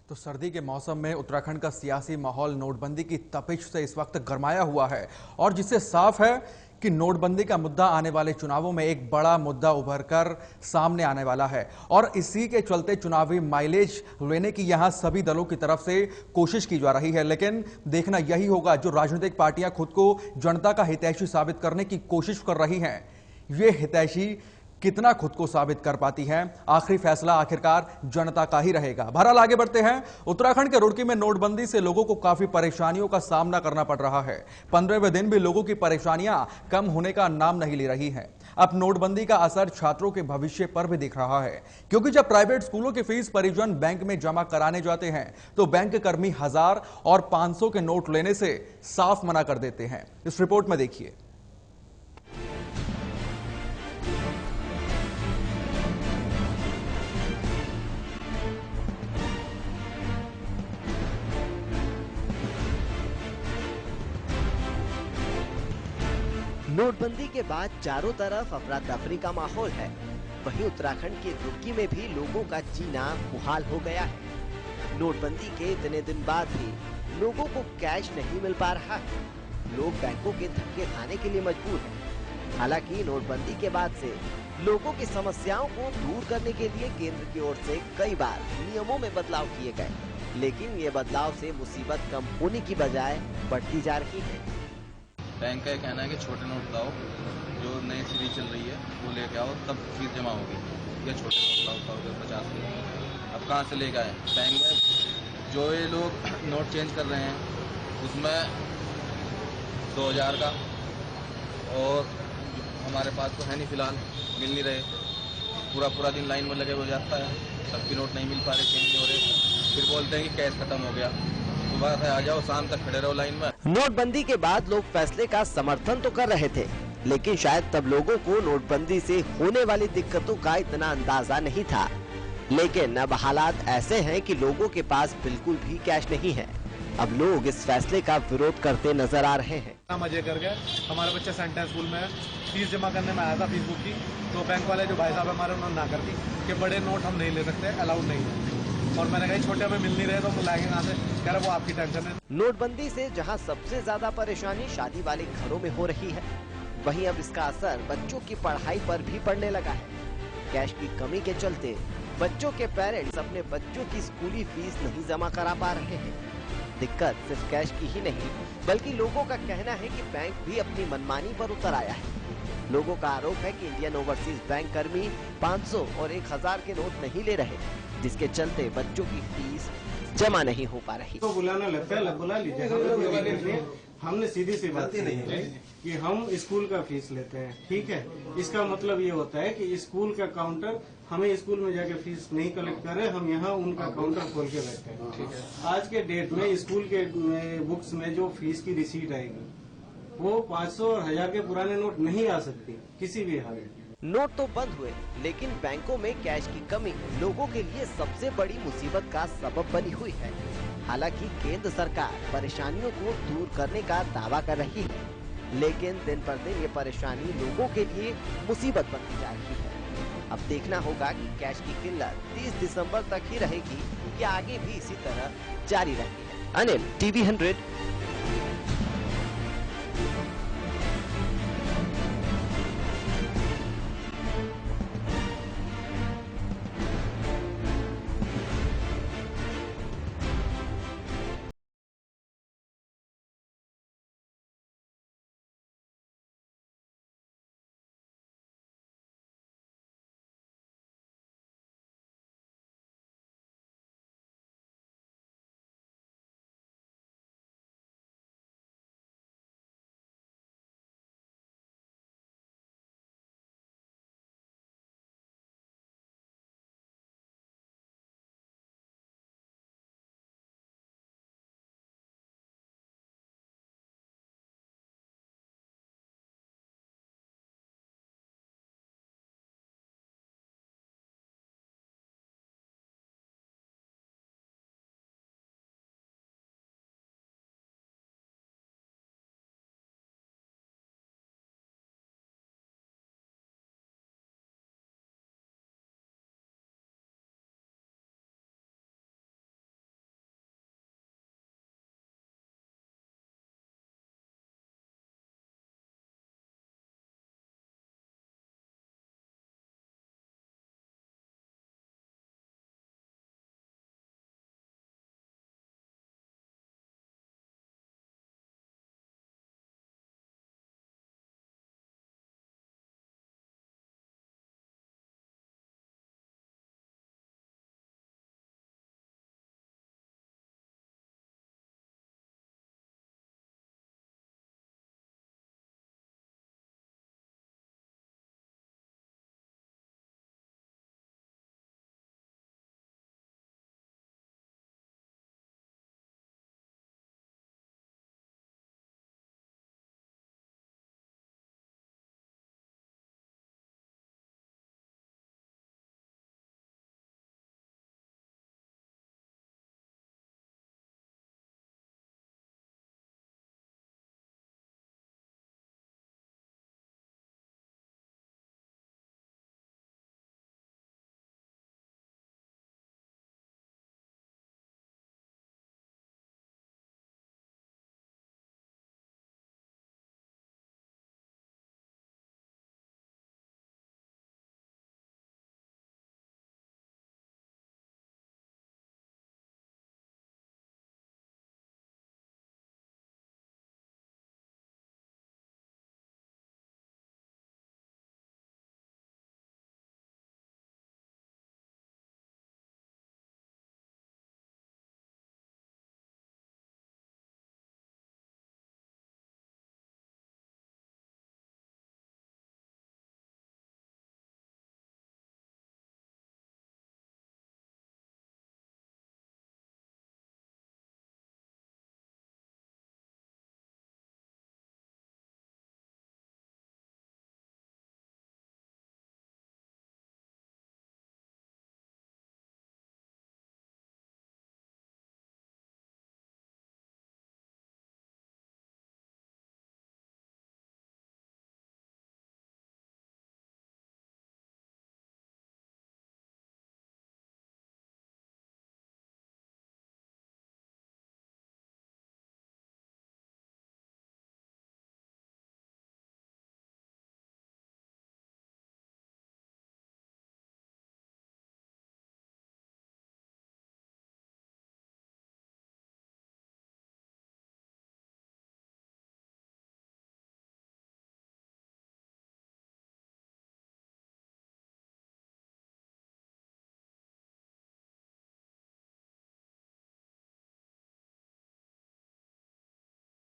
तो सर्दी के मौसम में उत्तराखंड का सियासी माहौल नोटबंदी की तपिश से इस वक्त गरमाया हुआ है और जिससे साफ है कि नोटबंदी का मुद्दा आने वाले चुनावों में एक बड़ा मुद्दा उभर कर सामने आने वाला है और इसी के चलते चुनावी माइलेज लेने की यहां सभी दलों की तरफ से कोशिश की जा रही है। लेकिन देखना यही होगा जो राजनीतिक पार्टियां खुद को जनता का हितैषी साबित करने की कोशिश कर रही हैं, ये हितैषी कितना खुद को साबित कर पाती है। आखिरी फैसला आखिरकार जनता का ही रहेगा। बहरहाल आगे बढ़ते हैं। उत्तराखंड के रुड़की में नोटबंदी से लोगों को काफी परेशानियों का सामना करना पड़ रहा है। 15वें दिन भी लोगों की परेशानियां कम होने का नाम नहीं ले रही हैं। अब नोटबंदी का असर छात्रों के भविष्य पर भी दिख रहा है, क्योंकि जब प्राइवेट स्कूलों की फीस परिजन बैंक में जमा कराने जाते हैं तो बैंक कर्मी 1000 और 500 के नोट लेने से साफ मना कर देते हैं। इस रिपोर्ट में देखिए। नोटबंदी के बाद चारों तरफ अफरा तफरी का माहौल है। वहीं उत्तराखंड के रुड़की में भी लोगों का जीना मुहाल हो गया है। नोटबंदी के इतने दिन बाद भी लोगों को कैश नहीं मिल पा रहा है। लोग बैंकों के धक्के खाने के लिए मजबूर हैं। हालांकि नोटबंदी के बाद से लोगों की समस्याओं को दूर करने के लिए केंद्र की ओर से कई बार नियमों में बदलाव किए गए, लेकिन ये बदलाव से मुसीबत कम होने की बजाय बढ़ती जा रही है। बैंक का कहना है कि छोटे नोट लाओ, जो नई सीरीज चल रही है वो लेके आओ, तब फीस जमा होगी। या छोटे नोट लाओ 100 रुपये 50 रुपये। अब कहाँ से लेके आए? बैंक में जो ये लोग नोट चेंज कर रहे हैं उसमें 2000 का, और हमारे पास तो है नहीं फिलहाल, मिल नहीं रहे। पूरा दिन लाइन में लगे हो जाता है, सबकी नोट नहीं मिल पा रहे, चेंज नहीं हो रहे। फिर बोलते हैं कि कैश खत्म हो गया। सुबह से आ जाओ, शाम तक खड़े रहो लाइन में। नोटबंदी के बाद लोग फैसले का समर्थन तो कर रहे थे, लेकिन शायद तब लोगों को नोटबंदी से होने वाली दिक्कतों का इतना अंदाजा नहीं था। लेकिन अब हालात ऐसे हैं कि लोगों के पास बिल्कुल भी कैश नहीं है। अब लोग इस फैसले का विरोध करते नजर आ रहे हैं। मजे कर गए। हमारा बच्चा सेंटर स्कूल में फीस जमा करने में आया था फीस बुक की, तो बैंक वाले जो भाई साहब हमारे उन्होंने ना कर दी कि बड़े नोट हम नहीं ले सकते, अलाउड नहीं है। और मैंने कहा छोटे में मिल नहीं रहे तो हम लाएंगे कहाँ से? कह रहे वो आपकी टेंशन है। नोटबंदी से जहां सबसे ज्यादा परेशानी शादी वाले घरों में हो रही है, वहीं अब इसका असर बच्चों की पढ़ाई पर भी पड़ने लगा है। कैश की कमी के चलते बच्चों के पेरेंट्स अपने बच्चों की स्कूली फीस नहीं जमा करा पा रहे हैं। दिक्कत सिर्फ कैश की ही नहीं, बल्कि लोगों का कहना है कि बैंक भी अपनी मनमानी पर उतर आया है। लोगों का आरोप है कि इंडियन ओवरसीज बैंक कर्मी 500 और 1000 के नोट नहीं ले रहे, जिसके चलते बच्चों की फीस जमा नहीं हो पा रही। तो बुलाना लगता है, बुला लीजिए। हमने सीधी सी बात नहीं है कि हम स्कूल का फीस लेते हैं, ठीक है। इसका मतलब ये होता है कि स्कूल का काउंटर हमें स्कूल में जाके फीस नहीं कलेक्ट करे, हम यहाँ उनका काउंटर खोल के बैठते हैं, ठीक है। आज के डेट में स्कूल के बुक्स में जो फीस की रिसीट आएगी वो 500 और 1000 के पुराने नोट नहीं आ सकती किसी भी हाल में। नोट तो बंद हुए, लेकिन बैंकों में कैश की कमी लोगों के लिए सबसे बड़ी मुसीबत का सबब बनी हुई है। हालांकि केंद्र सरकार परेशानियों को दूर करने का दावा कर रही है, लेकिन दिन पर दिन ये परेशानी लोगों के लिए मुसीबत बनती जा रही है। अब देखना होगा कि कैश की किल्लत 30 दिसंबर तक ही रहेगी या आगे भी इसी तरह जारी रहेगी। अनिल, TV 100